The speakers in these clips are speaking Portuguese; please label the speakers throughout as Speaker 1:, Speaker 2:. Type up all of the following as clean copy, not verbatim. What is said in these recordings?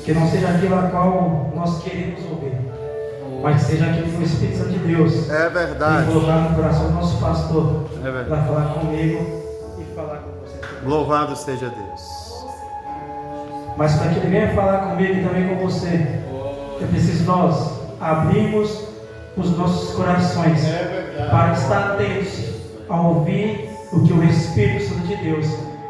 Speaker 1: Que não seja aquilo a qual nós queremos ouvir, mas que seja aquilo que o Espírito Santo de Deus
Speaker 2: é verdade,
Speaker 1: tem colocado no coração do nosso pastor,
Speaker 2: é verdade,
Speaker 1: para falar comigo e falar com você também.
Speaker 2: Louvado seja Deus.
Speaker 1: Mas para que Ele venha falar comigo e também com você, é preciso nós abrirmos os nossos corações para estar atentos a ouvir o que o Espírito Santo de Deus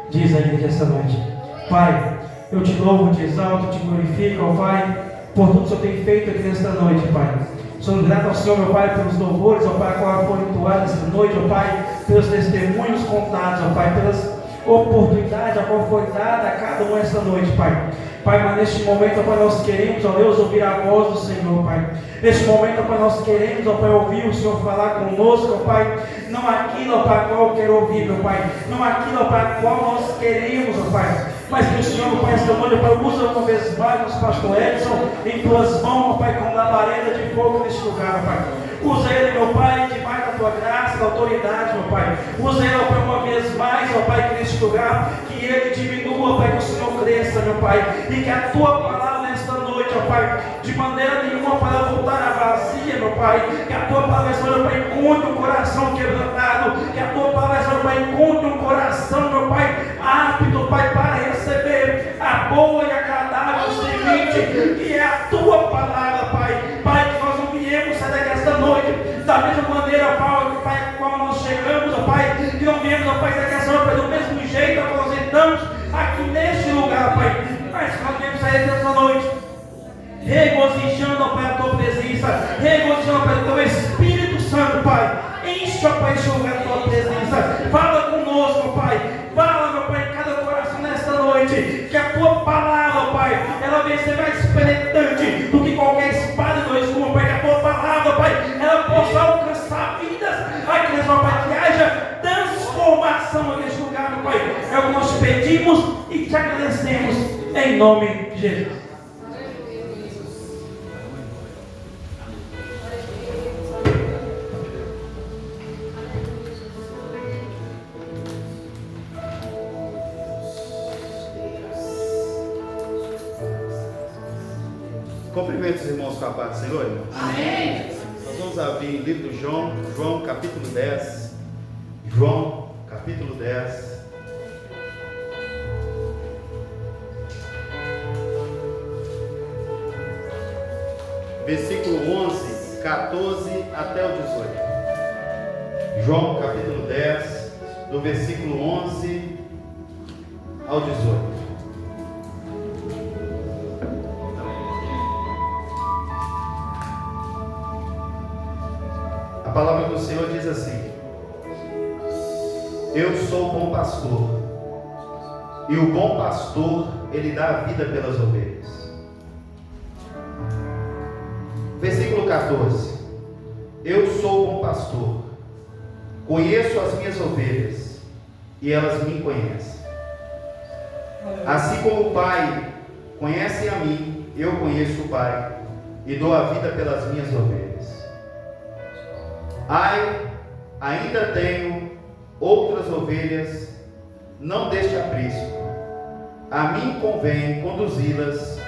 Speaker 1: diz à igreja essa noite. Pai, eu te louvo, te exalto, te glorifico, ó Pai, por tudo que o Senhor tem feito aqui nesta noite, Pai. Sou grato ao Senhor, meu Pai, pelos louvores, ó Pai, qual foram entoados esta noite, ó Pai, pelos testemunhos contados, ó Pai, pelas oportunidades a qual foi dada a cada um esta noite, Pai. Pai, mas neste momento, ó Pai, nós queremos, ó Deus, ouvir a voz do Senhor, Pai. Neste momento, ó Pai, nós queremos, ó Pai, ouvir o Senhor falar conosco, ó Pai. Não aquilo, ó Pai, qual eu quero ouvir, meu Pai. Não aquilo, ó Pai, qual nós queremos, ó Pai. Mas que o Senhor, ó Pai, esta noite, ó Pai, usa uma vez mais nosso pastor Edson em tuas mãos, ó Pai, como labareda de fogo neste lugar, ó Pai. Usa ele, meu Pai, debaixo da tua graça, da autoridade, meu Pai. Usa ele, ó Pai, uma vez mais, ó Pai, que neste lugar, que ele diminua, ó Pai, que o Senhor cresça, meu Pai. E que a tua palavra nesta noite, ó Pai, de maneira nenhuma para voltar à vazia, meu Pai. Que a tua palavra, Senhor, Pai, encontre um coração quebrantado. Que a tua palavra, Senhor, Pai, encontre um coração, meu Pai, apto, Pai, para receber a boa e agradável semente, que é a tua palavra, Pai. Pai, que nós não viemos sair daqui esta noite da mesma maneira, Pai, como nós chegamos, ó Pai, que não viemos, ó Pai, daqui esta noite, Pai, do mesmo jeito que nós entramos aqui neste lugar, Pai. Mas que nós viemos sair desta noite regozijando, ó Pai, a tua presença, regozijando, ó Pai, o teu Espírito Santo, Pai. Enche, ó Pai, este lugar da tua presença. Fala conosco, ó Pai. Fala, meu Pai, em cada coração nesta noite. Que a tua palavra, ó Pai, ela venha ser mais penetrante do que qualquer espada de dois gumes, Pai. Que a tua palavra, ó Pai, ela possa alcançar vidas aqui nessa, ó Pai, que haja transformação neste lugar, meu Pai. É o que nós pedimos e te agradecemos em nome de Jesus.
Speaker 2: Cumprimento os irmãos com a paz do Senhor, irmão.
Speaker 3: Amém.
Speaker 2: Nós vamos abrir o livro de João capítulo 10. João capítulo 10. Versículo 11, 14 até o 18. João capítulo 10, do versículo 11 ao 18. A palavra do Senhor diz assim: Eu sou o bom pastor, e o bom pastor, ele dá a vida pelas ovelhas. Versículo 14: Eu sou o bom pastor, conheço as minhas ovelhas, e elas me conhecem. Assim como o Pai conhece a mim, eu conheço o Pai, e dou a vida pelas minhas ovelhas. Ainda tenho outras ovelhas, não deste aprisco. A mim convém conduzi-las,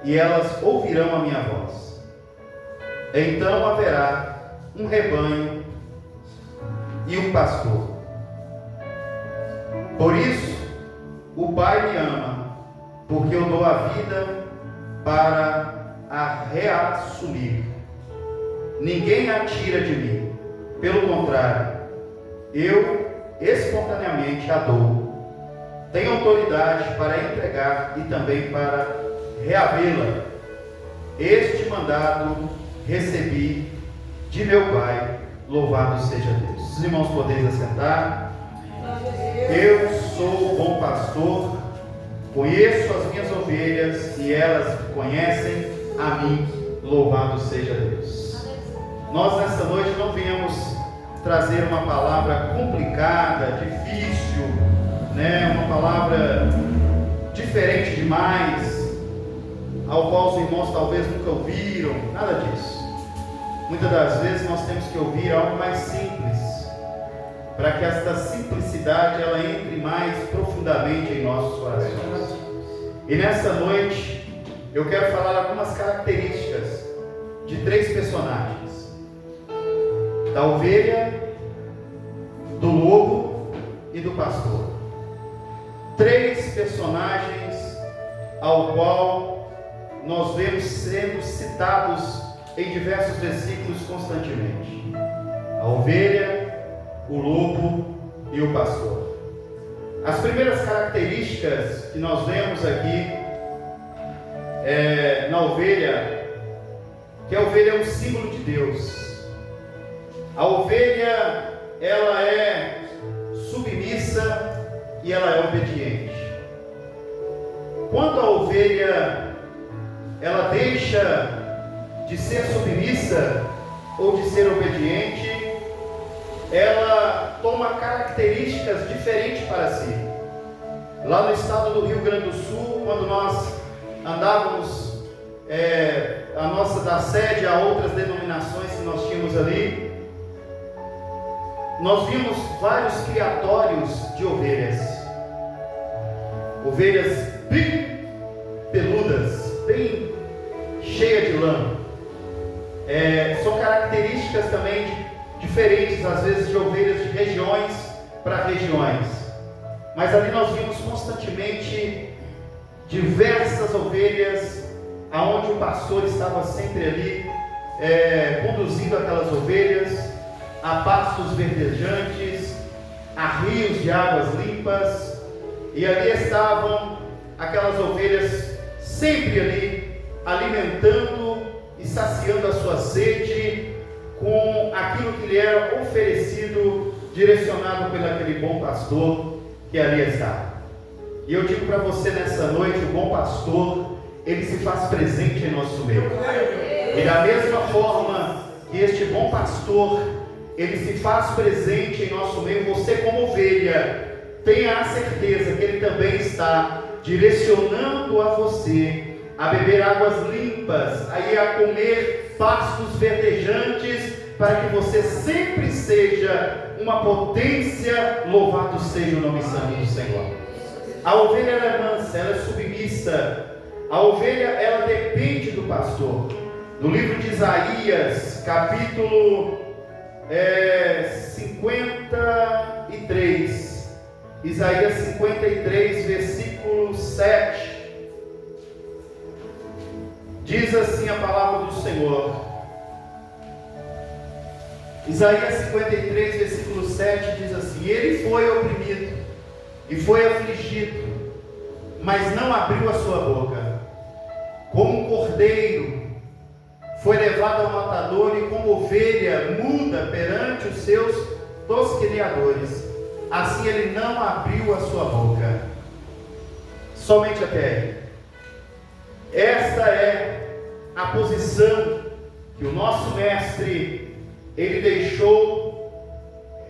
Speaker 2: e elas ouvirão a minha voz. Então haverá um rebanho e um pastor. Por isso, o Pai me ama, porque eu dou a vida para a reassumir. Ninguém a tira de mim. Pelo contrário, eu espontaneamente a dou. Tenho autoridade para entregar e também para reavê-la. Este mandado recebi de meu Pai, louvado seja Deus. Os irmãos podem assentar. Eu sou o bom pastor, conheço as minhas ovelhas e elas conhecem a mim, louvado seja Deus. Nós nesta noite não viemos trazer uma palavra complicada, difícil, uma palavra diferente demais, ao qual os irmãos talvez nunca ouviram, nada disso. Muitas das vezes nós temos que ouvir algo mais simples, para que esta simplicidade ela entre mais profundamente em nossos corações. E nessa noite eu quero falar algumas características de 3 personagens: da ovelha, do lobo e do pastor. 3 personagens ao qual nós vemos sendo citados em diversos versículos constantemente: a ovelha, o lobo e o pastor. As primeiras características que nós vemos aqui na ovelha, que a ovelha é um símbolo de Deus. A ovelha, ela é submissa e ela é obediente. Quando a ovelha, ela deixa de ser submissa ou de ser obediente, ela toma características diferentes para si. Lá no estado do Rio Grande do Sul, quando nós andávamos da sede a outras denominações que nós tínhamos ali, nós vimos vários criatórios de ovelhas. Ovelhas bem peludas, bem cheias de lã. São características também diferentes, às vezes, de ovelhas de regiões para regiões. Mas ali nós vimos constantemente diversas ovelhas, aonde o pastor estava sempre ali, conduzindo aquelas ovelhas a pastos verdejantes, a rios de águas limpas, e ali estavam aquelas ovelhas sempre ali, alimentando e saciando a sua sede com aquilo que lhe era oferecido, direcionado pelo aquele bom pastor que ali está. E eu digo para você nessa noite, o bom pastor, ele se faz presente em nosso meio. E da mesma forma que este bom pastor, ele se faz presente em nosso meio, você como ovelha, tenha a certeza que ele também está direcionando a você a beber águas limpas, a comer pastos verdejantes, para que você sempre seja uma potência. Louvado seja o nome santo do Senhor. A ovelha, ela é mansa, ela é submissa. A ovelha, ela depende do pastor. No livro de Isaías, capítulo 53, Isaías 53, versículo 7, diz assim a palavra do Senhor. Isaías 53, versículo 7 diz assim: ele foi oprimido e foi afligido, mas não abriu a sua boca. Como um cordeiro foi levado ao matador, e como ovelha muda perante os seus tosqueneadores, assim ele não abriu a sua boca. Somente até aí. Esta é a posição que o nosso mestre, ele deixou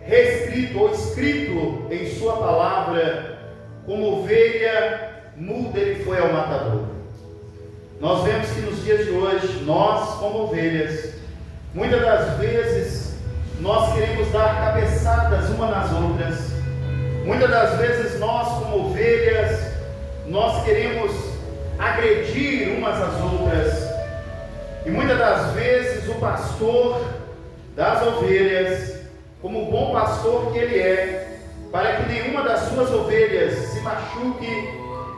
Speaker 2: reescrito ou escrito em sua palavra: como ovelha muda ele foi ao matador. Nós vemos que nos dias de hoje, nós como ovelhas, muitas das vezes nós queremos dar cabeçadas umas nas outras. Muitas das vezes nós como ovelhas, nós queremos agredir umas às outras. E muitas das vezes o pastor das ovelhas, como o bom pastor que ele é, para que nenhuma das suas ovelhas se machuque,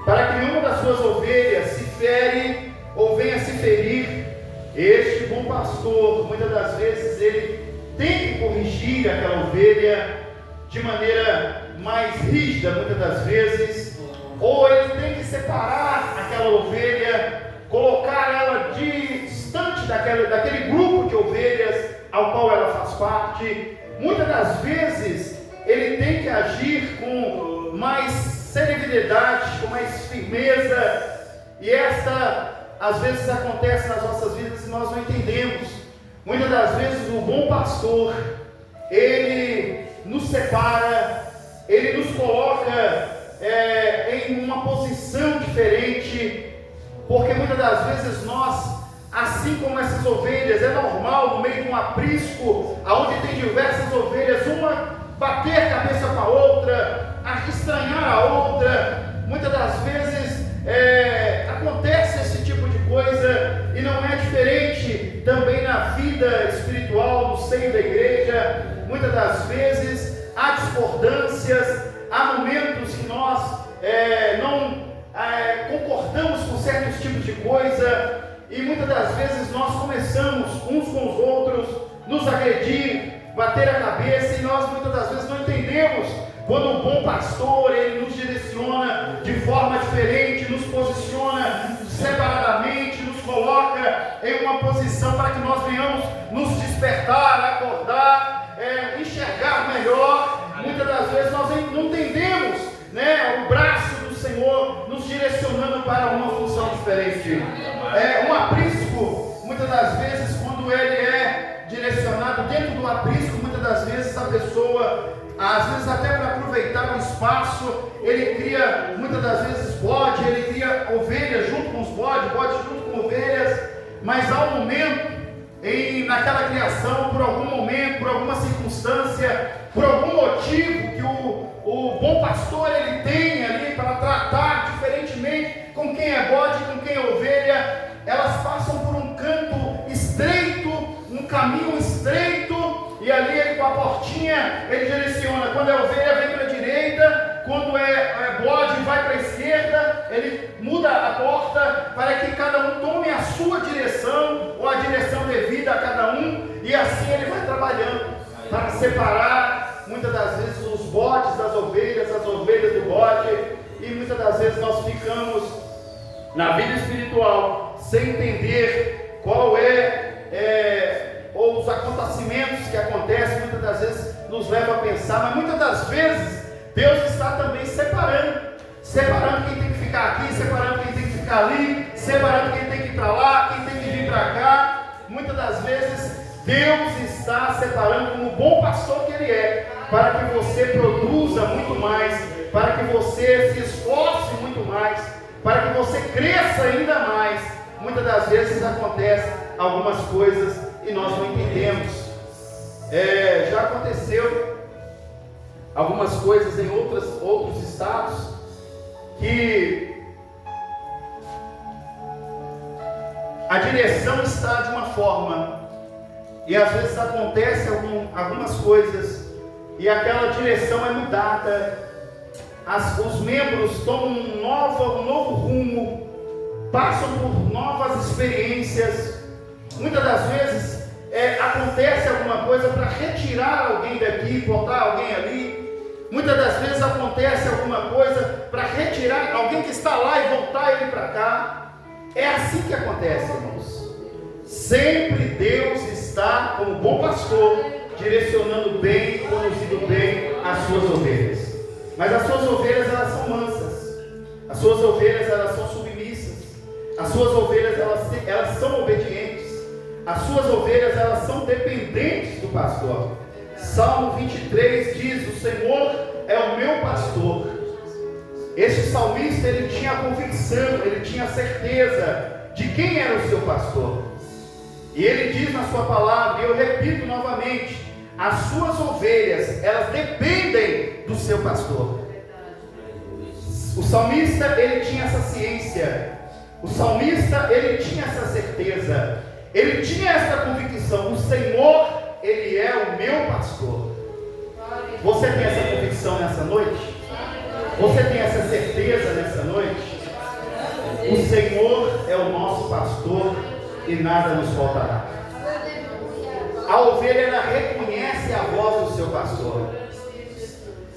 Speaker 2: para que nenhuma das suas ovelhas se fere ou venha se ferir, este bom pastor, muitas das vezes, ele tem que corrigir aquela ovelha de maneira mais rígida, muitas das vezes, ou ele tem que separar aquela ovelha, colocar ela distante daquele grupo de ovelhas ao qual ela faz parte. Muitas das vezes ele tem que agir com mais serenidade, com mais firmeza, e esta às vezes acontece nas nossas vidas e nós não entendemos. Muitas das vezes o bom pastor, ele nos separa, ele nos coloca em uma posição diferente, porque muitas das vezes nós, assim como essas ovelhas, é normal no meio de um aprisco, onde tem diversas ovelhas, uma bater a cabeça com a outra, estranhar a outra. Muitas das vezes acontece esse tipo de vida espiritual no seio da igreja, muitas das vezes há discordâncias, há momentos que nós não concordamos com certos tipos de coisa, e muitas das vezes nós começamos uns com os outros nos agredir, bater a cabeça, e nós muitas das vezes não entendemos quando o bom pastor ele nos direciona de forma diferente, nos posiciona separadamente, nos coloca em uma posição para que nós venhamos nos despertar, acordar, enxergar melhor. Muitas das vezes nós não entendemos, né, o braço do Senhor nos direcionando para uma função diferente. Um aprisco, muitas das vezes, quando ele é direcionado dentro do aprisco, muitas das vezes a pessoa, às vezes até para aproveitar o espaço, ele cria muitas das vezes bode, ele cria ovelhas junto com os bodes, bodes junto com ovelhas, mas há um momento naquela criação, por algum momento, por alguma circunstância, por algum motivo que o bom pastor ele tem ali para tratar diferentemente com quem é bode, com quem é ovelha. Elas passam por um canto estreito, um caminho estreito, e ali ele, com a portinha, ele direciona. Quando é ovelha, vem para a direita, quando é bode, vai para a esquerda. Ele muda a porta para que cada um tome a sua direção, ou a direção devida a cada um, e assim ele vai trabalhando para separar muitas das vezes os bodes das ovelhas, as ovelhas do bode. E muitas das vezes nós ficamos na vida espiritual sem entender qual ou os acontecimentos que acontecem, muitas das vezes nos levam a pensar, mas muitas das vezes Deus está também separando quem tem que ficar aqui, separando quem tem que ficar ali, separando quem tem que ir para lá, quem tem que vir para cá. Muitas das vezes Deus está separando como bom pastor que Ele é, para que você produza muito mais, para que você se esforce muito mais, para que você cresça ainda mais. Muitas das vezes acontecem algumas coisas e nós não entendemos. Já aconteceu algumas coisas em outros estados que a direção está de uma forma e às vezes acontece algumas coisas e aquela direção é mudada, os membros tomam um novo rumo, passam por novas experiências. Muitas das vezes acontece alguma coisa para retirar alguém daqui, botar alguém ali. Muitas das vezes acontece alguma coisa para retirar alguém que está lá e voltar ele para cá. É assim que acontece, irmãos. Sempre Deus está, como bom pastor, direcionando bem, conduzindo bem as suas ovelhas. Mas as suas ovelhas, elas são mansas. As suas ovelhas, elas são submissas. As suas ovelhas, elas são obedientes. As suas ovelhas, elas são dependentes do pastor. Salmo 23 diz: o Senhor é o meu pastor. Esse salmista, ele tinha a convicção, ele tinha a certeza de quem era o seu pastor. E ele diz na sua palavra, e eu repito novamente, as suas ovelhas, elas dependem do seu pastor. O salmista, ele tinha essa ciência. O salmista, ele tinha essa certeza. Ele tinha essa convicção: o Senhor, Ele é o meu pastor. Você tem essa convicção nessa noite? Você tem essa certeza nessa noite? O Senhor é o nosso pastor e nada nos faltará. A ovelha, ela reconhece a voz do seu pastor.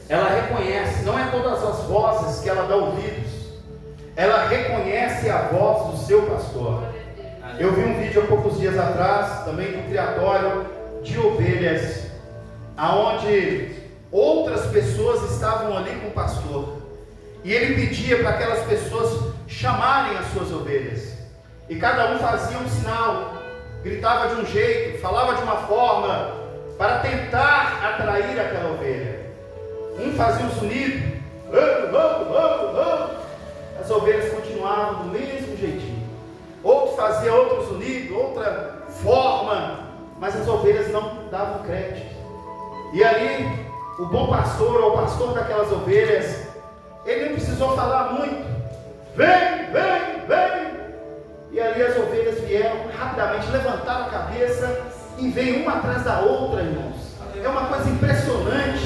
Speaker 2: Ela reconhece, não é todas as vozes que ela dá ouvidos. Ela reconhece a voz do seu pastor. Eu vi um vídeo há poucos dias atrás, também do criatório de ovelhas, aonde outras pessoas estavam ali com o pastor, e ele pedia para aquelas pessoas chamarem as suas ovelhas, e cada um fazia um sinal, gritava de um jeito, falava de uma forma, para tentar atrair aquela ovelha. Um fazia um sonido, as ovelhas continuavam do mesmo jeitinho. Outro fazia outro sonido, outra forma, mas as ovelhas não davam crédito. E ali, o bom pastor, ou o pastor daquelas ovelhas, ele não precisou falar muito. Vem, vem, vem. E ali as ovelhas vieram rapidamente, levantaram a cabeça e vem uma atrás da outra, irmãos. É uma coisa impressionante.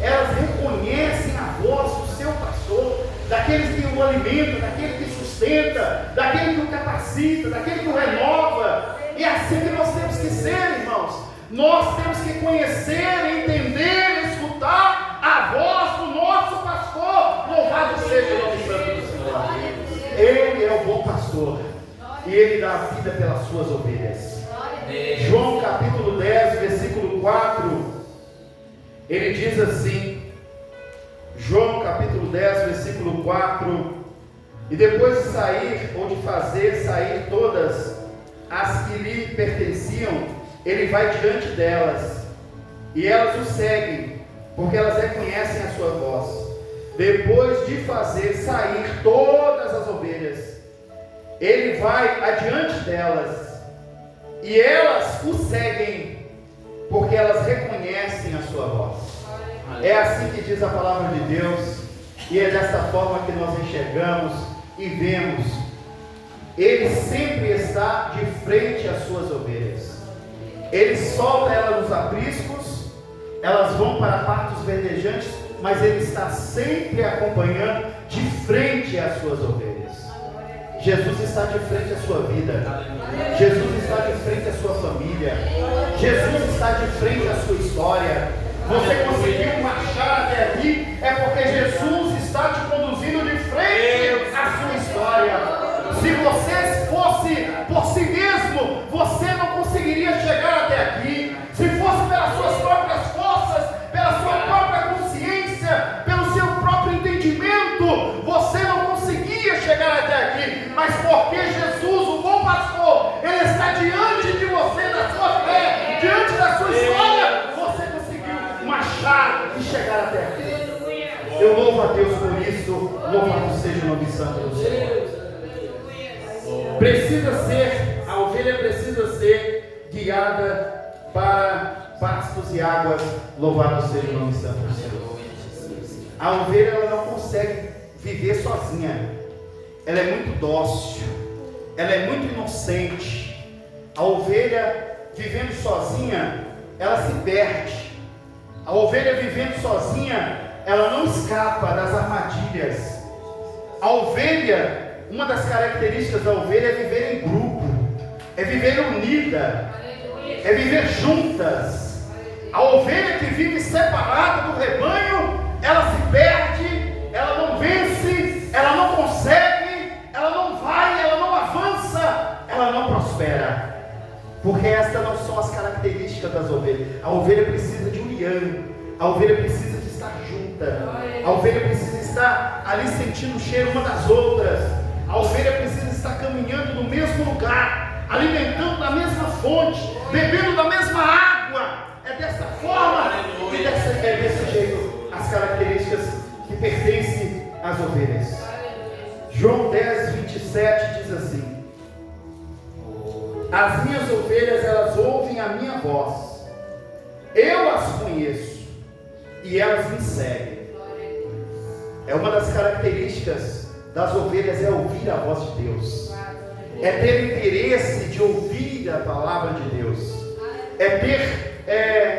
Speaker 2: Elas reconhecem a voz do seu pastor, daquele que o alimenta, daquele que sustenta, daquele que o capacita, daquele que o renova. E é assim que nós temos que ser, irmãos. Nós temos que conhecer, entender, escutar a voz do nosso pastor. Louvado seja o nome santo do Senhor. Ele é o bom pastor e ele dá a vida pelas suas ovelhas. João capítulo 10, versículo 4, ele diz assim, João capítulo 10, versículo 4: e depois de sair, ou de fazer sair todas as que lhe pertenciam, ele vai diante delas, e elas o seguem, porque elas reconhecem a sua voz. Depois de fazer sair todas as ovelhas, ele vai adiante delas, e elas o seguem, porque elas reconhecem a sua voz. É assim que diz a palavra de Deus, e é desta forma que nós enxergamos e vemos. Ele sempre está de frente às suas ovelhas. Ele solta elas nos apriscos, elas vão para pastos verdejantes, mas ele está sempre acompanhando de frente às suas ovelhas. Jesus está de frente à sua vida. Jesus está de frente à sua família. Jesus está de frente à sua história. Você conseguiu marchar até aqui, é porque Jesus está te conduzindo de frente à sua história. Se você fosse por si mesmo, você não conseguiria chegar até aqui. Se fosse pelas suas próprias forças, pela sua própria consciência, pelo seu próprio entendimento, você não conseguia chegar até aqui. Mas porque Jesus, o bom pastor, ele está diante de você, da sua fé, diante da sua história, você conseguiu marchar e chegar até aqui. Eu louvo a Deus por isso. Louvado seja o nome santo do Senhor. A ovelha precisa ser guiada para pastos e águas. Louvado seja o nome santo do Senhor. A ovelha, ela não consegue viver sozinha. Ela é muito dócil, ela é muito inocente. A ovelha vivendo sozinha, ela se perde. A ovelha vivendo sozinha, ela não escapa das armadilhas. A ovelha, uma das características da ovelha é viver em grupo, é viver unida, é viver juntas. A ovelha que vive separada do rebanho, ela se perde, ela não vence, ela não consegue, ela não vai, ela não avança, ela não prospera. Porque estas não são as características das ovelhas. A ovelha precisa de união, a ovelha precisa de estar junta, a ovelha precisa estar ali sentindo o cheiro uma das outras. A ovelha precisa estar caminhando no mesmo lugar, alimentando da mesma fonte, bebendo da mesma água. É dessa forma e é desse jeito as características que pertencem às ovelhas. João 10, 27 diz assim: as minhas ovelhas, elas ouvem a minha voz, eu as conheço e elas me seguem. É uma das características das ovelhas, é ouvir a voz de Deus, é ter interesse de ouvir a palavra de Deus, é ter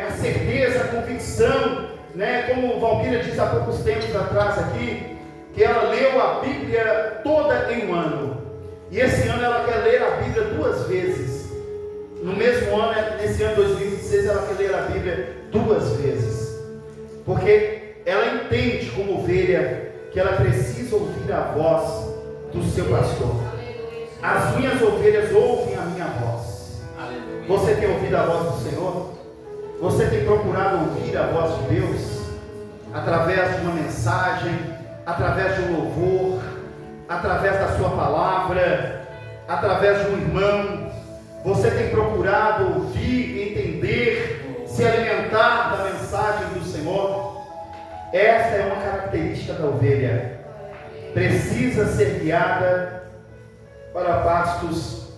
Speaker 2: a certeza, a convicção, né? Como o Valquíria disse há poucos tempos atrás aqui, que ela leu a Bíblia toda em um ano, e esse ano ela quer ler a Bíblia 2 vezes, no mesmo ano, nesse ano 2026, ela quer ler a Bíblia 2 vezes, porque ela entende como ovelha que ela precisa ouvir a voz do seu pastor. As minhas ovelhas ouvem a minha voz. Você tem ouvido a voz do Senhor? Você tem procurado ouvir a voz de Deus? Através de uma mensagem, através de um louvor, através da sua palavra, através de um irmão. Você tem procurado ouvir, entender, se alimentar da mensagem do Senhor? Esta é uma característica da ovelha. Precisa ser guiada para pastos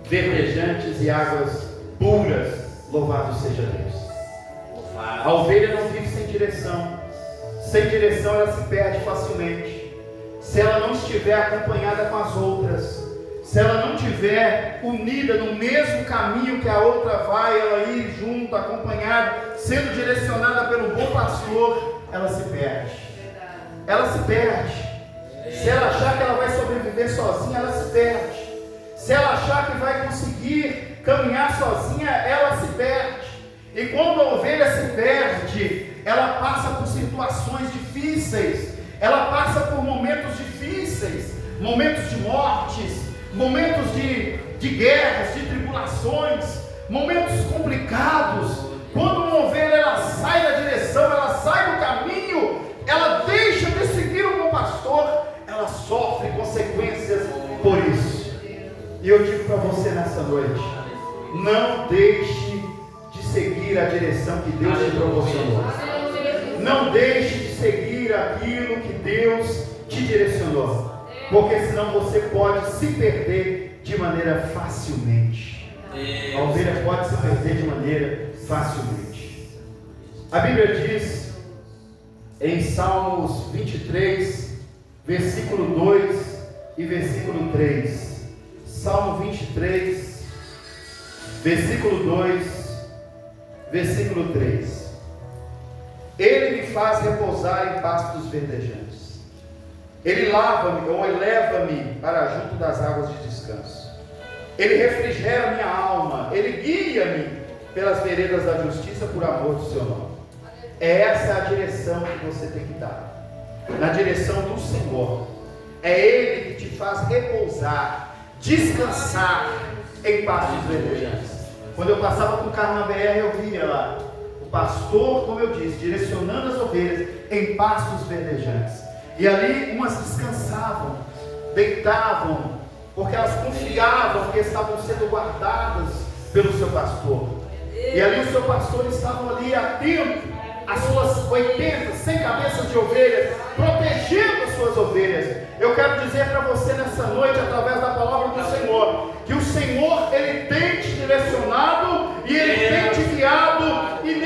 Speaker 2: verdejantes e águas puras. Louvado seja Deus. A ovelha não vive sem direção. Sem direção ela se perde facilmente. Se ela não estiver acompanhada com as outras, se ela não estiver unida no mesmo caminho que a outra vai, ela ir junto, acompanhada, sendo direcionada pelo bom pastor, ela se perde. Ela se perde. Se ela achar que ela vai sobreviver sozinha, ela se perde. Se ela achar que vai conseguir caminhar sozinha, ela se perde. E quando a ovelha se perde, ela passa por situações difíceis, ela passa por momentos difíceis, momentos de mortes, momentos de guerras, de tribulações, momentos complicados. Quando uma ovelha ela sai da direção, ela sai do caminho, ela deixa de seguir o bom pastor, ela sofre consequências por isso. E eu digo para você nessa noite: não deixe de seguir a direção que Deus te proporcionou. Não deixe de seguir aquilo que Deus te direcionou, porque senão você pode se perder de maneira facilmente. A ovelha pode se perder de maneira facilmente. A Bíblia diz em Salmos 23, versículo 2 e versículo 3. Salmo 23, versículo 2, versículo 3. Ele me faz repousar em pastos verdejantes. Ele lava-me ou eleva-me para junto das águas de descanso. Ele refrigera minha alma. Ele guia-me pelas veredas da justiça por amor do seu nome. Essa a direção que você tem que dar. Na direção do Senhor. É Ele que te faz repousar, descansar em pastos verdejantes. Quando eu passava com o carro na BR, eu via lá o pastor, como eu disse, direcionando as ovelhas em pastos verdejantes. E ali umas descansavam, deitavam, porque elas confiavam que estavam sendo guardadas pelo seu pastor. E ali o seu pastor estava ali atento às suas 80, 100 cabeças de ovelhas, protegendo as suas ovelhas. Eu quero dizer para você nessa noite, através da palavra do Senhor, que o Senhor, Ele tem te direcionado e Ele tem te guiado, e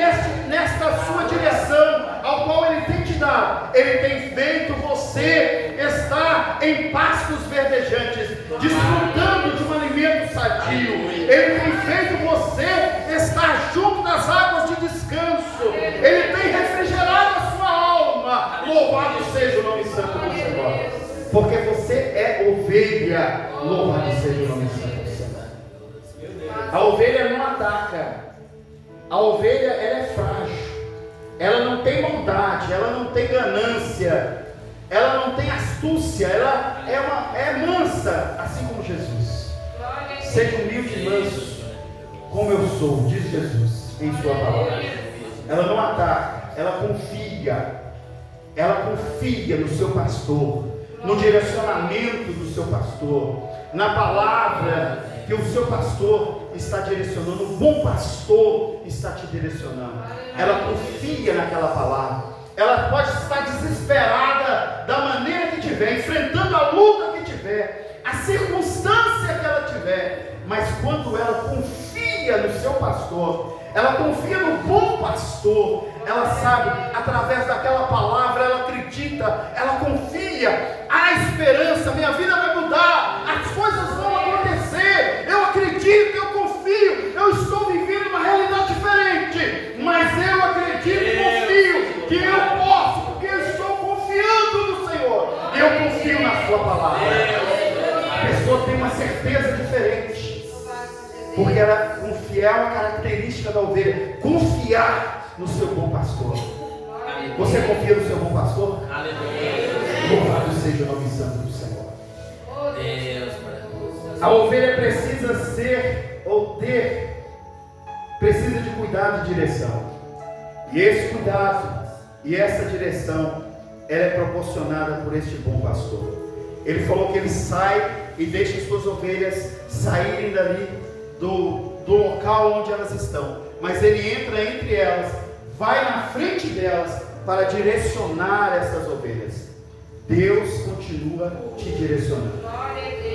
Speaker 2: nesta sua direção, ao qual Ele tem te dado, Ele tem feito você estar em pastos verdejantes, desfrutando de um alimento sadio. Ele tem feito você estar junto das águas de descanso. Ele tem refrigerado a sua alma. Louvado seja o nome santo do Senhor. Porque você é ovelha. Louvado seja o nome santo do Senhor. A ovelha não ataca. A ovelha, ela é frágil. Ela não tem maldade, ela não tem ganância, ela não tem astúcia, ela é mansa, assim como Jesus. Seja humilde e manso, como eu sou, diz Jesus em sua palavra. Ela não ataca, ela confia no seu pastor, no direcionamento do seu pastor, na palavra que o seu pastor está direcionando, o bom pastor está te direcionando. Ela confia naquela palavra. Ela pode estar desesperada da maneira que tiver, enfrentando a luta que tiver, a circunstância que ela tiver, mas quando ela confia no seu pastor, ela confia no bom pastor, ela sabe, através daquela palavra, ela acredita, ela confia, há esperança, minha vida vai mudar, as coisas vão acontecer, eu acredito, eu confio, eu estou vivendo uma realidade diferente, mas eu acredito e confio que eu posso, porque eu estou confiando no Senhor, e eu confio na sua palavra. A pessoa tem uma certeza diferente, porque ela confiar é uma característica da ovelha, confiar no seu bom pastor. Você confia no seu bom pastor? Louvado seja o nome santo do Senhor. A ovelha precisa ser ou ter, precisa de cuidado e direção. E esse cuidado e essa direção, ela é proporcionada por este bom pastor. Ele falou que ele sai e deixa as suas ovelhas saírem dali do local onde elas estão, mas ele entra entre elas, vai na frente delas para direcionar essas ovelhas. Deus continua te direcionando.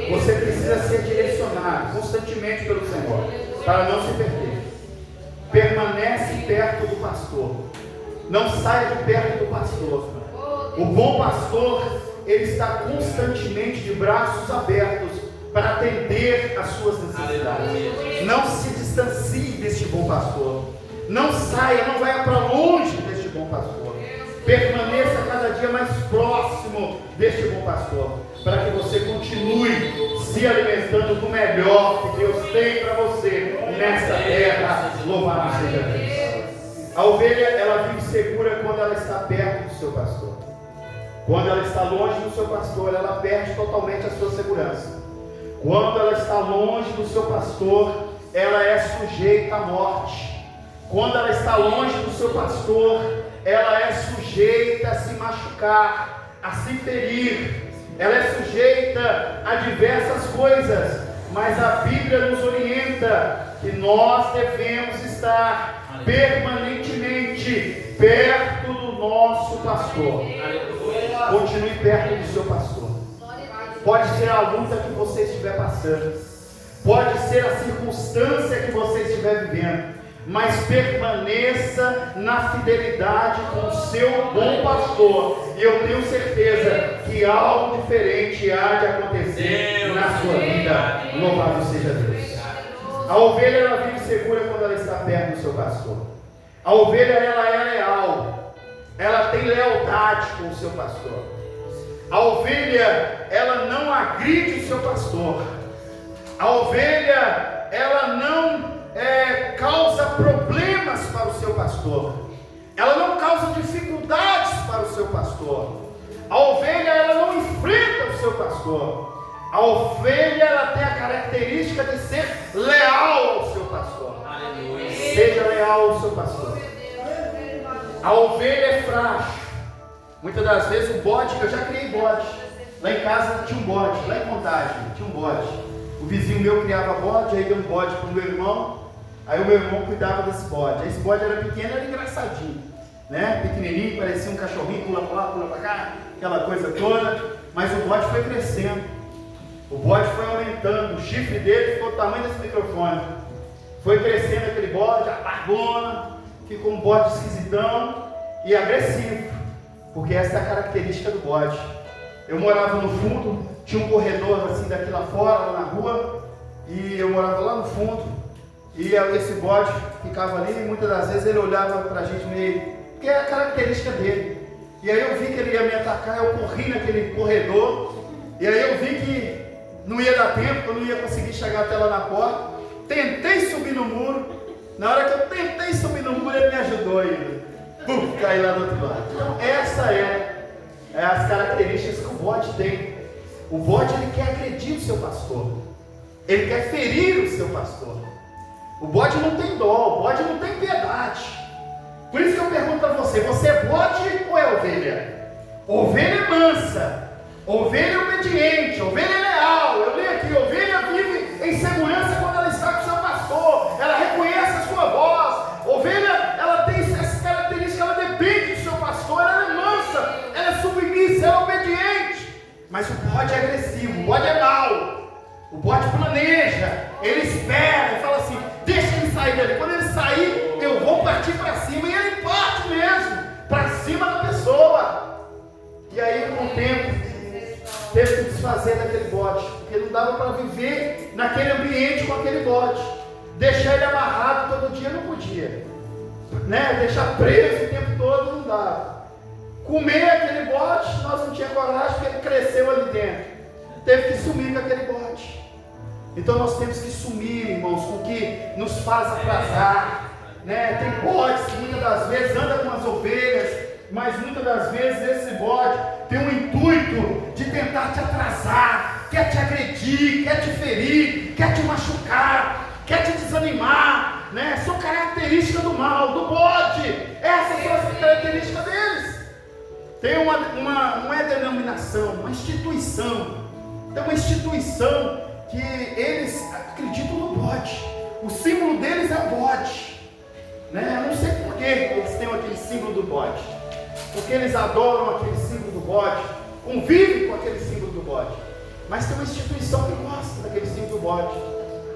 Speaker 2: Você precisa ser direcionado constantemente pelo Senhor para não se perder. Permanece perto do pastor, não saia de perto do pastor. O bom pastor, ele está constantemente de braços abertos para atender a as suas necessidades. Não se distancie deste bom pastor. Não saia, não vá para longe deste bom pastor. Permaneça cada dia mais próximo deste bom pastor, para que você continue se alimentando do melhor que Deus tem para você nesta terra. Louvado seja Deus. A ovelha, ela vive segura quando ela está perto do seu pastor. Quando ela está longe do seu pastor, ela perde totalmente a sua segurança. Quando ela está longe do seu pastor, ela é sujeita à morte. Quando ela está longe do seu pastor, ela é sujeita a se machucar, a se ferir. Ela é sujeita a diversas coisas, mas a Bíblia nos orienta que nós devemos estar permanentemente perto do nosso pastor. Continue perto do seu pastor. Pode ser a luta que você estiver passando, pode ser a circunstância que você estiver vivendo, mas permaneça na fidelidade com o seu bom pastor, e eu tenho certeza que algo diferente há de acontecer na sua vida. Louvado seja Deus. A ovelha, ela vive segura quando ela está perto do seu pastor. A ovelha, ela é leal, ela tem lealdade com o seu pastor. A ovelha, ela não agride o seu pastor. A ovelha, ela não causa problemas para o seu pastor. Ela não causa dificuldades para o seu pastor. A ovelha, ela não enfrenta o seu pastor. A ovelha, ela tem a característica de ser leal ao seu pastor. Aleluia. Seja leal ao seu pastor. A ovelha é frágil. Muitas das vezes o bode, eu já criei bode. Lá em casa tinha um bode, lá em Contagem tinha um bode. O vizinho meu criava bode, aí deu um bode para o meu irmão. Aí o meu irmão cuidava desse bode. Aí esse bode era pequeno, era engraçadinho, né? Pequenininho, parecia um cachorrinho, pula para lá, pula para cá, aquela coisa toda. Mas o bode foi crescendo. O bode foi aumentando, o chifre dele ficou do tamanho desse microfone. Foi crescendo aquele bode, a barbona, ficou um bode esquisitão e agressivo. Porque essa é a característica do bode. Eu morava no fundo, tinha um corredor assim daqui lá fora, lá na rua, e eu morava lá no fundo, e esse bode ficava ali, e muitas das vezes ele olhava pra gente meio, porque é a característica dele. E aí eu vi que ele ia me atacar, eu corri naquele corredor, e aí eu vi que não ia dar tempo, que eu não ia conseguir chegar até lá na porta. Tentei subir no muro, na hora que eu tentei subir no muro, ele me ajudou ainda. Pum, caí lá do outro lado. Então essa é as características que o bode tem. O bode, ele quer agredir o seu pastor, ele quer ferir o seu pastor. O bode não tem dó, o bode não tem piedade. Por isso que eu pergunto para você: você é bode ou é ovelha? Ovelha é mansa, ovelha é obediente, ovelha é leal. Eu leio aqui: ovelha vive em segurança quando ela está com o seu pastor, ela reconhece a sua voz. Ovelha, ela tem essa característica, ela depende do seu pastor, ela é mansa, ela é submissa, ela é obediente. Mas o bode é agressivo, o bode é mau. O bode planeja, ele espera e fala assim: deixa ele sair dali. Quando ele sair, eu vou partir para cima. E ele parte mesmo, para cima da pessoa. E aí, com o tempo, teve que desfazer daquele bode, porque não dava para viver naquele ambiente com aquele bode. Deixar ele amarrado todo dia não podia, né? Deixar preso o tempo todo não dava. Comer aquele bode, nós não tínhamos coragem, porque ele cresceu ali dentro. Teve que sumir com aquele bode. Então nós temos que sumir, irmãos, com o que nos faz atrasar, né? Tem bodes que muitas das vezes andam com as ovelhas, mas muitas das vezes esse bode tem o intuito de tentar te atrasar, quer te agredir, quer te ferir, quer te machucar, quer te desanimar, né? São características do mal, do bode. Essas são as características deles. Tem não é denominação, uma instituição. Tem uma instituição que eles acreditam no bode. O símbolo deles é o bode, né? Eu não sei por que eles têm aquele símbolo do bode. Porque eles adoram aquele símbolo do bode, convivem com aquele símbolo do bode. Mas tem uma instituição que gosta daquele símbolo do bode.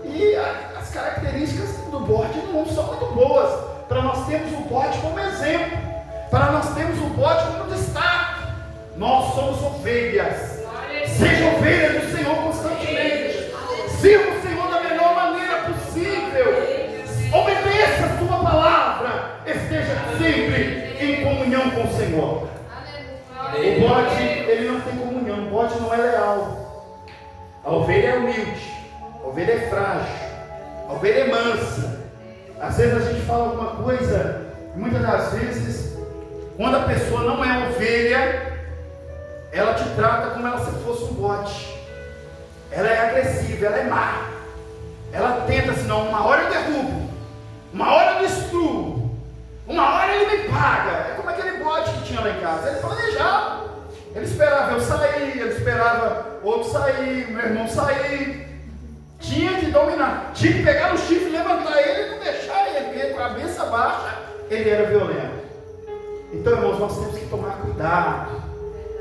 Speaker 2: E as características do bode não são muito boas, para nós termos o bode como exemplo, para nós termos o bode como destaque. Nós somos ovelhas. Seja ovelha do Senhor constantemente. Sirva o Senhor ovelha é humilde, a ovelha é frágil, a ovelha é mansa. Às vezes a gente fala alguma coisa, e muitas das vezes, quando a pessoa não é ovelha, ela te trata como ela se fosse um bode. Ela é agressiva, ela é má. Ela tenta, senão uma hora eu derrubo, uma hora eu destruo, uma hora ele me paga. É como aquele bode que tinha lá em casa. Ele planejava, ele esperava eu sair, ele esperava outro sair, meu irmão sair. Tinha que dominar, tinha que pegar no chifre, levantar ele e não deixar ele, porque com a cabeça baixa ele era violento. Então, irmãos, nós temos que tomar cuidado.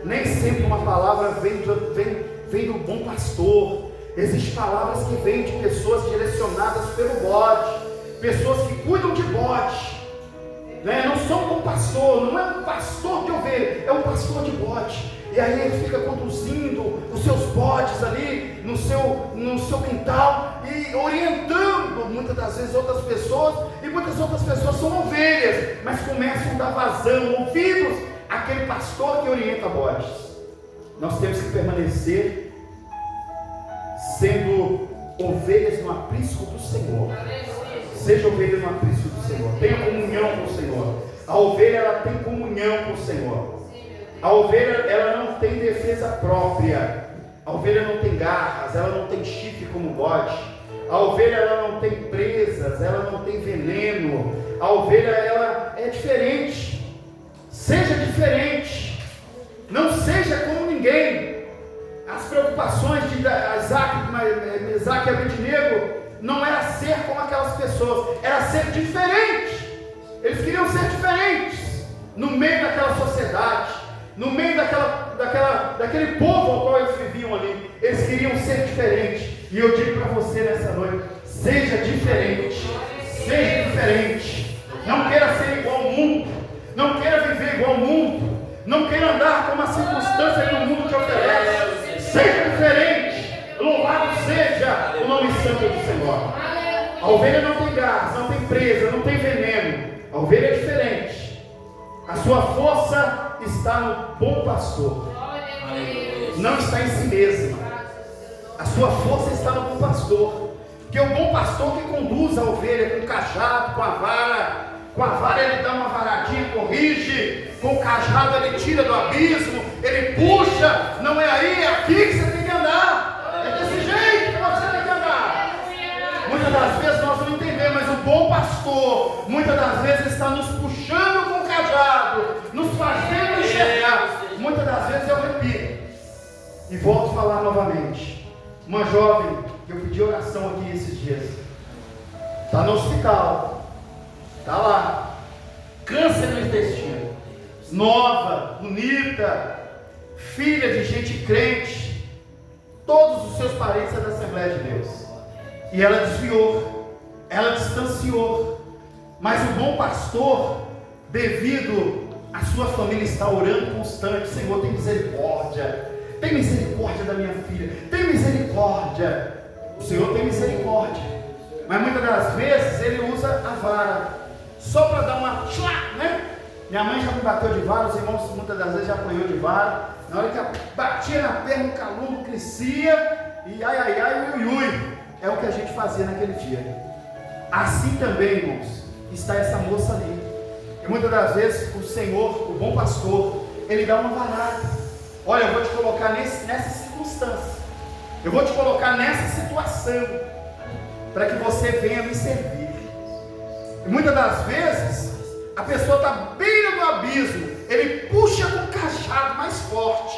Speaker 2: Nem sempre uma palavra vem do bom pastor. Existem palavras que vêm de pessoas direcionadas pelo bode, pessoas que cuidam de bode, né? Não são um bom pastor, não é um pastor de ovelha, é um pastor de bode. E aí ele fica conduzindo os seus bodes ali no seu quintal e orientando muitas das vezes outras pessoas, e muitas outras pessoas são ovelhas, mas começam a dar vazão, ouvidos àquele pastor que orienta bodes. Nós temos que permanecer sendo ovelhas no aprisco do Senhor. Seja ovelha no aprisco do Senhor. Tenha comunhão com o Senhor. A ovelha, ela tem comunhão com o Senhor. A ovelha, ela não tem defesa própria. A ovelha não tem garras, ela não tem chifre como bode. A ovelha, ela não tem presas, ela não tem veneno. A ovelha, ela é diferente. Seja diferente. Não seja como ninguém. As preocupações de Isaac e Abednego não era ser como aquelas pessoas, era ser diferente. Eles queriam ser diferentes no meio daquela sociedade, no meio daquele povo ao qual eles viviam ali. Eles queriam ser diferentes. E eu digo para você nessa noite: seja diferente. Seja diferente. Não queira ser igual ao mundo. Não queira viver igual ao mundo. Não queira andar como a circunstância que o mundo te oferece. Seja diferente. Louvado seja o nome santo do Senhor. A ovelha não tem garras, não tem presa, não tem veneno. A ovelha é diferente. A sua força está no bom pastor, não está em si mesma. A sua força está no bom pastor, que é o bom pastor que conduz a ovelha com o cajado, com a vara. Com a vara ele dá uma varadinha, corrige. Com o cajado ele tira do abismo, ele puxa. Não é aí, é aqui que você tem que andar. É desse jeito que você tem que andar. Muitas das vezes nós não entendemos, mas o bom pastor muitas das vezes está nos puxando com o cajado, nos fazendo enxergar. Muitas das vezes eu repito e volto a falar novamente. Uma jovem que eu pedi oração aqui esses dias, está no hospital, está lá, câncer no intestino, nova, bonita, filha de gente crente, todos os seus parentes são da Assembleia de Deus, e ela desviou, ela distanciou, mas o bom pastor, devido a sua família estar orando constante: Senhor, tem misericórdia da minha filha, tem misericórdia. O Senhor tem misericórdia, mas muitas das vezes ele usa a vara só para dar uma né? Minha mãe já me bateu de vara, os irmãos muitas das vezes já apanhou de vara. Na hora que batia na perna, o calombo crescia e ai, ui. É o que a gente fazia naquele dia. Assim também, irmãos, está essa moça ali. E muitas das vezes o Senhor, o bom pastor, ele dá uma varada. Olha, eu vou te colocar nessa circunstância, eu vou te colocar nessa situação, para que você venha me servir. E muitas das vezes a pessoa está bem no abismo, ele puxa com o cajado mais forte,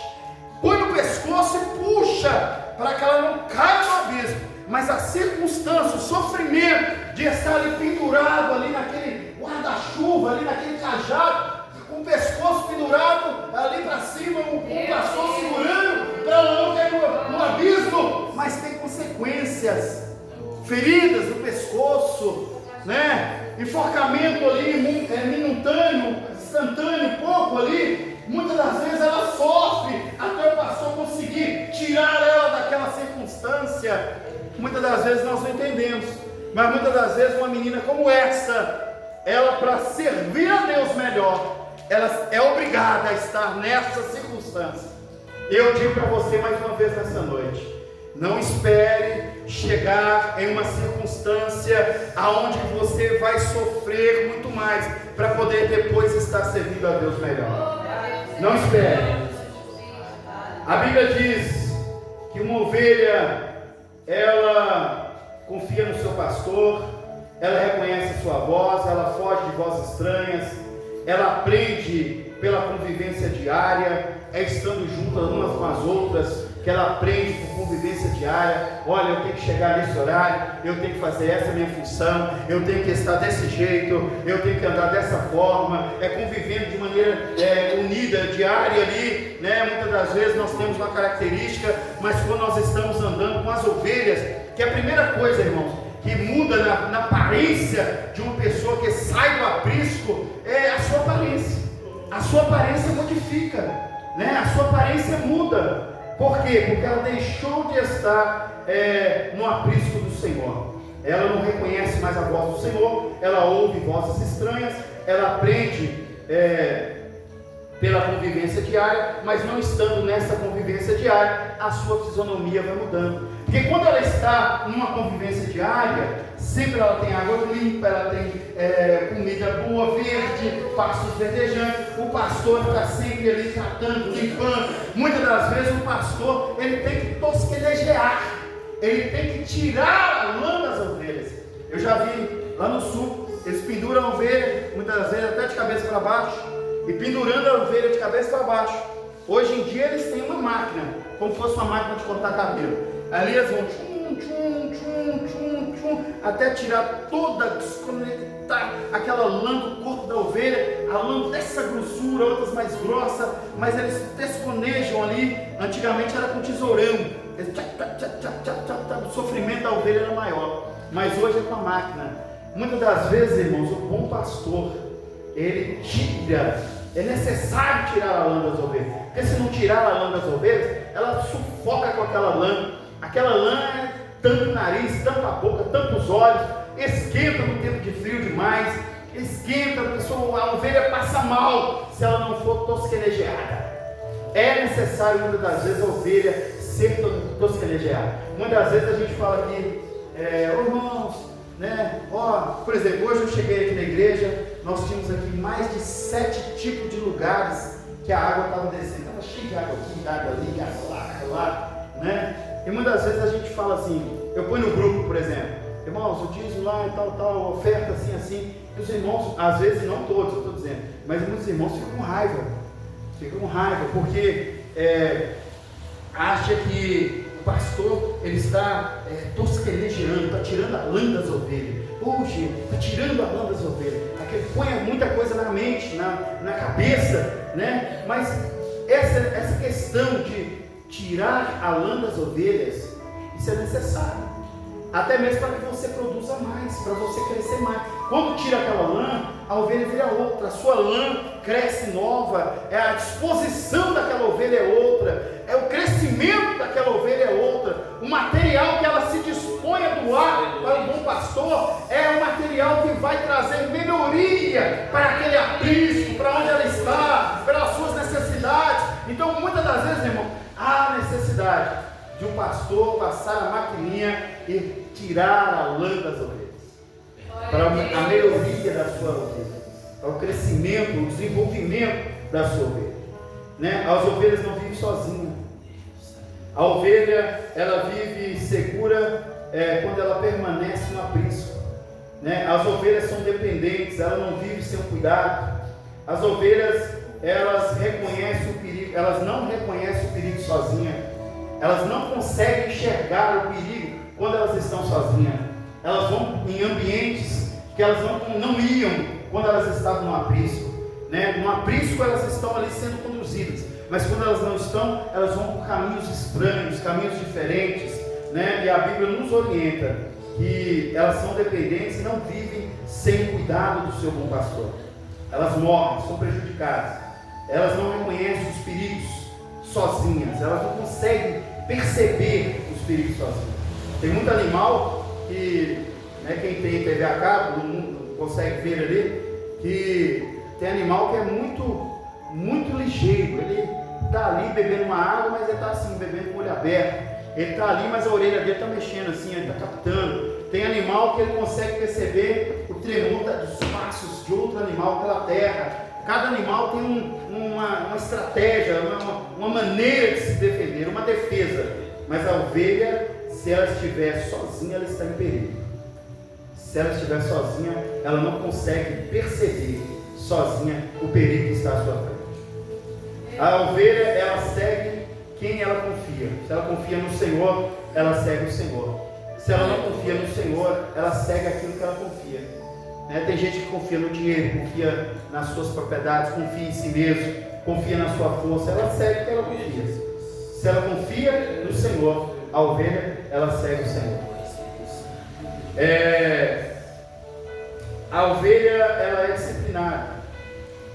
Speaker 2: põe no pescoço e puxa para que ela não caia no abismo. Mas a circunstância, o sofrimento de estar ali pendurado ali naquele guarda-chuva, ali naquele cajado, com o pescoço pendurado ali para cima, o pastor segurando para ela não cair no abismo, mas tem consequências, feridas no pescoço, né? Enforcamento ali, momentâneo, instantâneo, pouco ali. Muitas das vezes ela sofre até o pastor conseguir tirar ela daquela circunstância. Muitas das vezes nós não entendemos, mas muitas das vezes uma menina como essa, ela, para servir a Deus melhor, ela é obrigada a estar nessa circunstância. Eu digo para você mais uma vez nessa noite: Não espere chegar em uma circunstância aonde você vai sofrer muito mais para poder depois estar servindo a Deus melhor. Não espere. A Bíblia diz que uma ovelha, ela confia no seu pastor, ela reconhece a sua voz, ela foge de vozes estranhas, ela aprende pela convivência diária, é estando juntas umas com as outras, que ela aprende por convivência diária. Olha, eu tenho que chegar nesse horário, eu tenho que fazer essa minha função, eu tenho que estar desse jeito, eu tenho que andar dessa forma, é convivendo de maneira unida, diária ali, né? Muitas das vezes nós temos uma característica, mas quando nós estamos andando com as ovelhas, que a primeira coisa, irmãos, que muda na aparência de uma pessoa que sai do aprisco, é a sua aparência. A sua aparência modifica, né? A sua aparência muda. Por quê? Porque ela deixou de estar no aprisco do Senhor. Ela não reconhece mais a voz do Senhor, ela ouve vozes estranhas, ela aprende pela convivência diária, mas não estando nessa convivência diária, a sua fisionomia vai mudando. Porque quando ela está numa convivência diária, sempre ela tem água limpa, ela tem comida boa, verde, pastos verdejantes, o pastor está sempre ali tratando, limpando. Muitas das vezes o pastor, ele tem que tosquelejar, ele tem que tirar a lã das ovelhas. Eu já vi lá no sul, eles penduram a ovelha, muitas das vezes até de cabeça para baixo, e pendurando a ovelha de cabeça para baixo. Hoje em dia eles têm uma máquina, como se fosse uma máquina de cortar cabelo. Ali eles vão até tirar toda, desconectar aquela lã do corpo da ovelha, a lã dessa grossura, outras mais grossa, mas eles desconejam ali. Antigamente era com tesourão, o sofrimento da ovelha era maior, mas hoje é com a máquina. Muitas das vezes, irmãos, o bom pastor, ele tira, é necessário tirar a lã das ovelhas, porque se não tirar a lã das ovelhas, ela sufoca com aquela lã. Aquela lã tampa o nariz, tampa a boca, tampa os olhos, esquenta no tempo de frio demais, esquenta, a ovelha passa mal se ela não for tosquelejeada. É necessário muitas das vezes a ovelha ser tosquelejeada. Muitas das vezes a gente fala aqui, irmãos, né? Por exemplo, hoje eu cheguei aqui na igreja, nós tínhamos aqui mais de 7 tipos de lugares que a água estava descendo, estava cheio de água aqui, água ali, água lá, né? E muitas vezes a gente fala assim, eu ponho no grupo, por exemplo, irmãos, o dízimo lá e tal, oferta assim, e os irmãos, às vezes, não todos, eu estou dizendo, mas muitos irmãos ficam com raiva, porque acha que o pastor, ele está tosquelejeando, está tirando a lã das ovelhas. Puxa, está tirando a lã das ovelhas, põe muita coisa na mente, na cabeça, né? Mas essa questão de tirar a lã das ovelhas, isso é necessário, até mesmo para que você produza mais, para você crescer mais. Quando tira aquela lã, a ovelha vira outra, a sua lã cresce nova, a disposição daquela ovelha é outra, o crescimento daquela ovelha é outra, o material que ela se dispõe a doar para o bom pastor é um material que vai trazer melhoria para aquele aprisco, para onde ela está, pelas suas necessidades. Então muitas das vezes, irmão, há necessidade de um pastor passar a maquininha e tirar a lã das ovelhas, para a melhoria da sua ovelha, para o crescimento, o desenvolvimento da sua ovelha, né? As ovelhas não vivem sozinhas. A ovelha, ela vive segura quando ela permanece no aprisco, né? As ovelhas são dependentes, ela não vive sem cuidado. As ovelhas, elas reconhecem o perigo, elas não reconhecem o perigo sozinha, elas não conseguem enxergar o perigo quando elas estão sozinhas. Elas vão em ambientes que elas não iam quando elas estavam no aprisco, né? No aprisco elas estão ali sendo conduzidas, mas quando elas não estão, elas vão por caminhos estranhos, caminhos diferentes, né? E a Bíblia nos orienta que elas são dependentes e não vivem sem cuidado do seu bom pastor. Elas morrem, são prejudicadas, elas não reconhecem os perigos sozinhas, elas não conseguem perceber os perigos sozinhas. Tem muito animal que, né, quem tem TV a cabo não consegue ver ali, que tem animal que é muito ligeiro, ele está ali bebendo uma água, mas ele está assim, bebendo com o olho aberto, ele está ali, mas a orelha dele está mexendo assim, ele está captando. Tem animal que ele consegue perceber o tremor dos passos de outro animal pela terra. Cada animal tem uma estratégia, uma maneira de se defender, uma defesa. Mas a ovelha, se ela estiver sozinha, ela está em perigo. Se ela estiver sozinha, ela não consegue perceber sozinha o perigo que está à sua frente. A ovelha, ela segue quem ela confia. Se ela confia no Senhor, ela segue o Senhor. Se ela não confia no Senhor, ela segue aquilo que ela confia. Tem gente que confia no dinheiro, confia nas suas propriedades, confia em si mesmo, confia na sua força, ela segue o que ela confia. Se ela confia no Senhor, a ovelha, ela segue o Senhor. A ovelha, ela é disciplinada.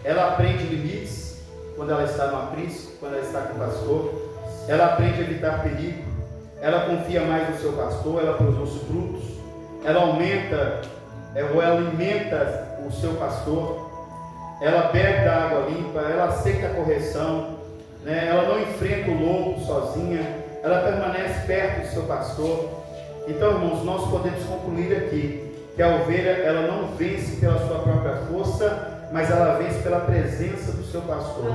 Speaker 2: Ela aprende limites quando ela está no aprisco, quando ela está com o pastor. Ela aprende a evitar perigo. Ela confia mais no seu pastor, ela produz frutos. Ela aumenta ou ela alimenta o seu pastor. Ela bebe da água limpa, ela aceita a correção, ela não enfrenta o lobo sozinha, ela permanece perto do seu pastor. Então, irmãos, nós podemos concluir aqui que a ovelha, ela não vence pela sua própria força, mas ela vence pela presença do seu pastor.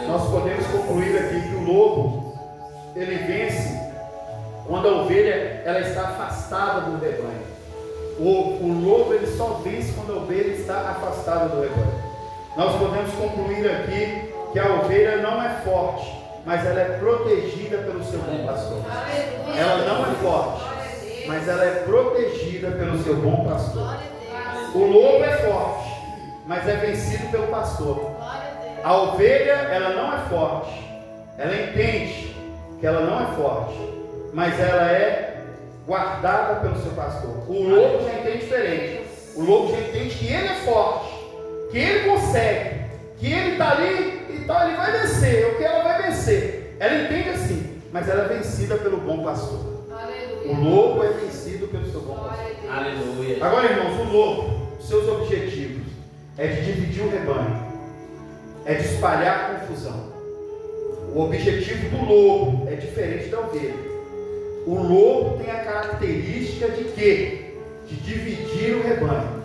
Speaker 2: Nós podemos concluir aqui que o lobo, ele vence quando a ovelha, ela está afastada do rebanho. O lobo, ele só vence quando a ovelha está afastada do rebanho. Nós podemos concluir aqui que a ovelha não é forte, mas ela é protegida pelo seu bom pastor. Ela não é forte, mas ela é protegida pelo seu bom pastor. O lobo é forte, mas é vencido pelo pastor. A ovelha, ela não é forte, ela entende que ela não é forte, mas ela é guardada pelo seu pastor. O lobo já entende diferente. O lobo já entende que ele é forte, que ele consegue, que ele está ali e tal, ele vai vencer, o que ela vai vencer. Ela entende assim, mas ela é vencida pelo bom pastor. Aleluia. O lobo é vencido pelo seu bom pastor. Aleluia. Agora, irmãos, o lobo, seus objetivos é de dividir o rebanho, é de espalhar confusão. O objetivo do lobo é diferente da ovelha. O lobo tem a característica de quê? De dividir o rebanho.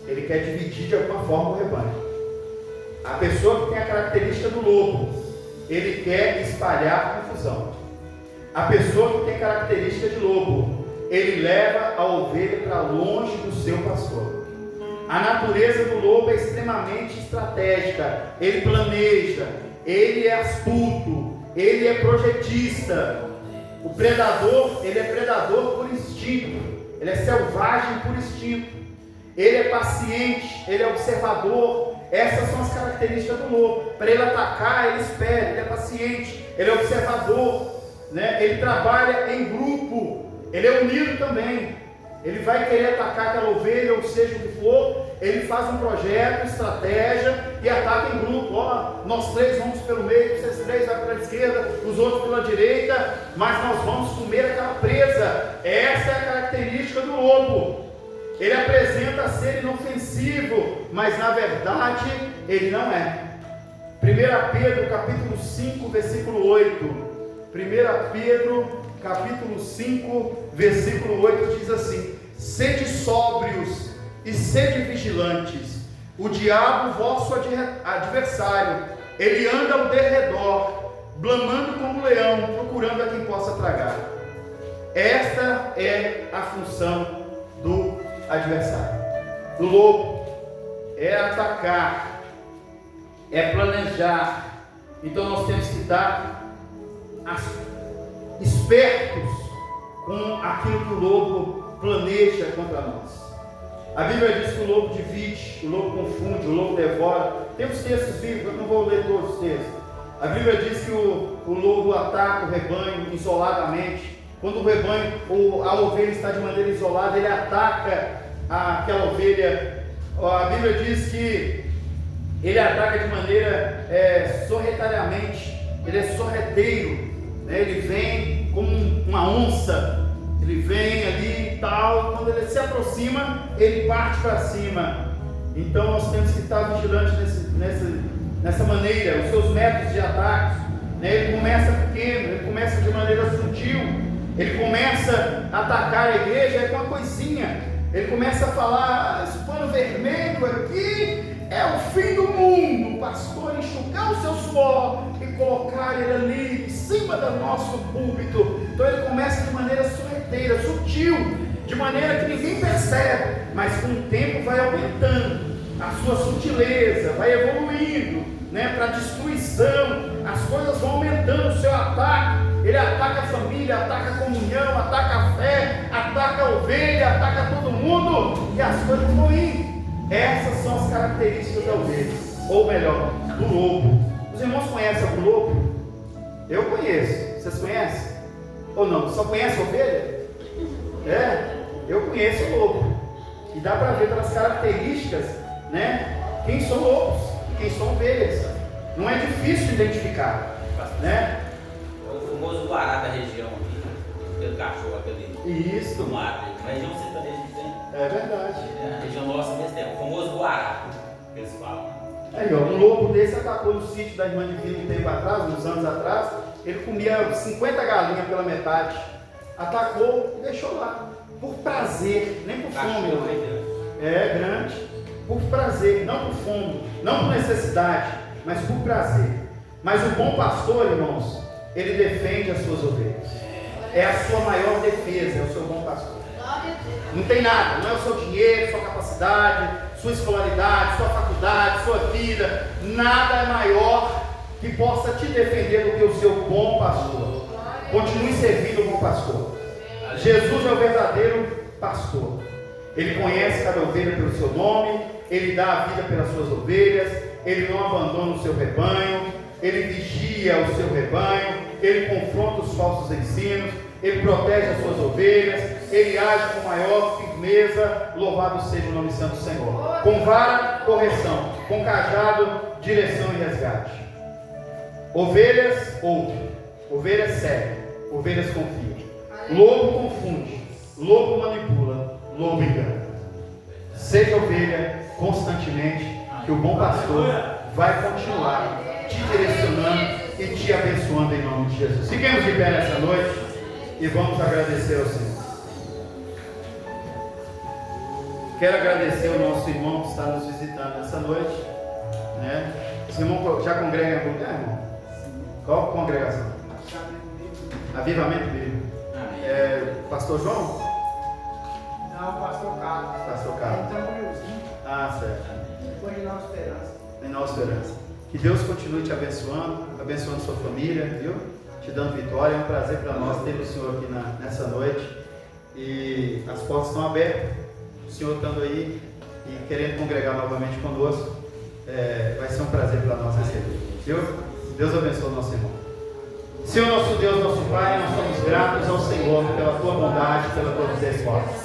Speaker 2: Ele quer dividir de alguma forma o rebanho. A pessoa que tem a característica do lobo, ele quer espalhar confusão. A pessoa que tem a característica de lobo, ele leva a ovelha para longe do seu pastor. A natureza do lobo é extremamente estratégica. Ele planeja, ele é astuto, ele é projetista. O predador, ele é predador por instinto, ele é selvagem por instinto, ele é paciente, ele é observador. Essas são as características do lobo. Para ele atacar, ele espera, ele é paciente, ele é observador, ele trabalha em grupo, ele é unido também. Ele vai querer atacar aquela ovelha, ou seja o que for, ele faz um projeto, estratégia e ataca em grupo. Nós três vamos pelo meio, vocês três vão pela esquerda, os outros pela direita, mas nós vamos comer aquela presa. Essa é a característica do lobo. Ele apresenta ser inofensivo, mas na verdade ele não é. 1 Pedro capítulo 5, versículo 8. 1 Pedro capítulo 5, versículo 8 diz assim: sede sóbrios e sede vigilantes. O diabo, vosso adversário, ele anda ao derredor, bramando como leão, procurando a quem possa tragar. Esta é a função do adversário, do lobo. É atacar, é planejar. Então nós temos que estar espertos com aquilo que o lobo planeja contra nós. A Bíblia diz que o lobo divide, o lobo confunde, o lobo devora. Temos textos bíblicos, eu não vou ler todos os textos. A Bíblia diz que o lobo ataca o rebanho isoladamente. Quando o rebanho ou a ovelha está de maneira isolada, ele ataca aquela ovelha. A Bíblia diz que ele ataca de maneira sorretariamente. Ele é sorreteiro. Ele vem como uma onça, ele vem ali e tal, e quando ele se aproxima, ele parte para cima. Então nós temos que estar vigilantes nessa maneira, os seus métodos de ataque. Ele começa pequeno, ele começa de maneira sutil, Ele começa a atacar a igreja é com uma coisinha. Ele começa a falar: esse pano vermelho aqui é o fim do mundo. O pastor enxugar o seu suor e colocar ele ali em cima do nosso púlpito. Então ele começa de maneira sorrateira, sutil, de maneira que ninguém percebe, mas com o tempo vai aumentando a sua sutileza, vai evoluindo, né, para destruição. As coisas vão aumentando, o seu ataque. Ele ataca a família, ataca a comunhão, ataca a fé, ataca a ovelha, ataca todo mundo, e as coisas vão indo. Essas são as características da ovelha, ou melhor, do lobo. Os irmãos conhecem o lobo? Eu conheço. Vocês conhecem? Ou não? Só conhece a ovelha? Eu conheço o lobo. E dá para ver pelas características, né, quem são lobos e quem são ovelhas. Não é difícil identificar, né?
Speaker 3: O famoso guará da região aqui, aquele cachorro, aquele
Speaker 2: Isso.
Speaker 3: do mato, a região sertaneja que tem.
Speaker 2: É verdade.
Speaker 3: A região nossa mesmo tem, o famoso guará, que eles falam.
Speaker 2: Aí, ó, um lobo desse atacou no sítio da irmã Divina um tempo atrás, uns anos atrás. Ele comia 50 galinhas pela metade. Atacou e deixou lá. Por prazer, nem por fome. É grande. Por prazer, não por fome, não por necessidade, mas por prazer. Mas o bom pastor, irmãos, ele defende as suas ovelhas. É a sua maior defesa, é o seu bom pastor. Não tem nada, não é o seu dinheiro, sua capacidade, sua escolaridade, sua faculdade, sua vida. Nada é maior que possa te defender do que o seu bom pastor. Continue servindo o bom pastor. Jesus é o verdadeiro pastor. Ele conhece cada ovelha pelo seu nome, ele dá a vida pelas suas ovelhas, ele não abandona o seu rebanho, ele vigia o seu rebanho, ele confronta os falsos ensinos, ele protege as suas ovelhas, ele age com maior firmeza. Louvado seja o nome santo do Senhor. Com vara, correção; com cajado, direção e resgate. Ovelhas ouvem, ovelhas seguem, ovelhas confiam. Lobo confunde, lobo manipula, lobo engana. Seja ovelha constantemente, que o bom pastor vai continuar te direcionando e te abençoando em nome de Jesus. Fiquemos de pé nessa noite e vamos agradecer ao Senhor. Quero agradecer ao nosso irmão que está nos visitando nessa noite, né? Esse irmão já congrega em algum lugar, irmão? Qual congregação? Avivamento Bíblico. Pastor João?
Speaker 4: Não, pastor Carlos.
Speaker 2: Pastor Carlos. Ah, certo.
Speaker 4: Depois de Nova Esperança.
Speaker 2: Em Nova Esperança. Que Deus continue te abençoando, abençoando sua família, viu? Te dando vitória. É um prazer para nós ter o Senhor aqui nessa noite. E as portas estão abertas. O Senhor estando aí e querendo congregar novamente conosco, vai ser um prazer para nós receber. Viu? Deus abençoe o nosso irmão. Senhor nosso Deus, nosso Pai, nós somos gratos ao Senhor pela tua bondade, pela tua misericórdia.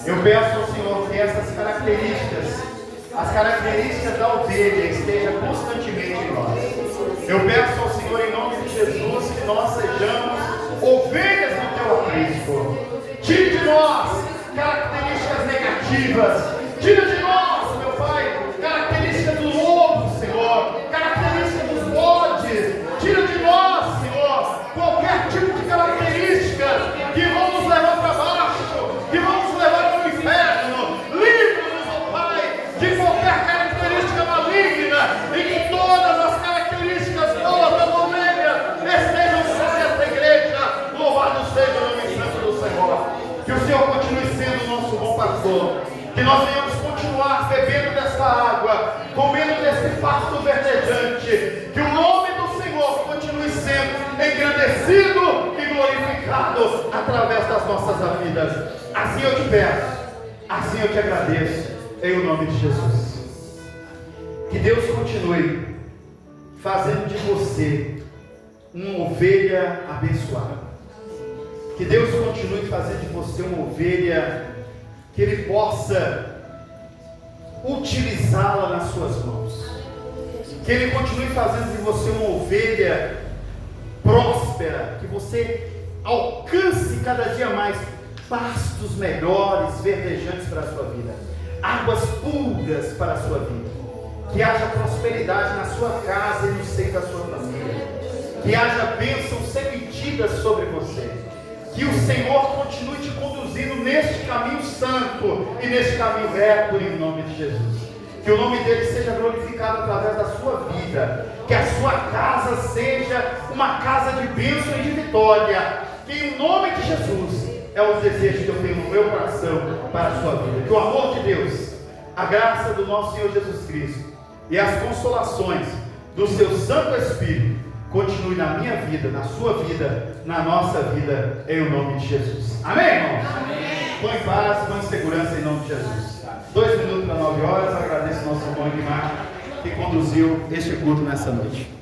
Speaker 2: Eu peço ao Senhor que essas características, as características da ovelha, estejam constantemente em nós. Eu peço ao Senhor, em nome de Jesus, que nós sejamos ovelhas do teu aprisco. Tire de nós características negativas. Tira de nós, meu Pai, características do lobo, Senhor, características dos bodes. Tira de nós, Senhor, qualquer tipo de característica que vão nos levar para baixo, que vão nos levar para o inferno. Livra-nos, ó Pai, de qualquer característica maligna, e que todas as características boas das ovelhas estejam sobre esta igreja. Louvado seja o nome santo do Senhor. Que o Senhor continue sendo o nosso bom pastor, que nós venhamos continuar bebendo dessa água, comendo desse pasto verdejante, que o nome do Senhor continue sendo engrandecido e glorificado através das nossas vidas. Assim eu te peço, assim eu te agradeço, em o nome de Jesus. Que Deus continue fazendo de você uma ovelha abençoada. Que Deus continue fazendo de você uma ovelha que Ele possa utilizá-la nas suas mãos. Que Ele continue fazendo de você uma ovelha próspera, que você alcance cada dia mais pastos melhores, verdejantes para a sua vida, águas puras para a sua vida. Que haja prosperidade na sua casa e no seio da sua família. Que haja bênçãos sem medidas sobre você. Que o Senhor continue te conduzindo neste caminho santo e neste caminho reto, em nome de Jesus. Que o nome dele seja glorificado através da sua vida. Que a sua casa seja uma casa de bênção e de vitória. Que em nome de Jesus é o desejo que eu tenho no meu coração para a sua vida. Que o amor de Deus, a graça do nosso Senhor Jesus Cristo e as consolações do seu Santo Espírito continue na minha vida, na sua vida, na nossa vida, em nome de Jesus. Amém, irmãos? Amém. Vão em paz, vão em segurança, em nome de Jesus. 2 minutos para 9 horas. Eu agradeço ao nosso irmão Guimar que conduziu este culto nessa noite.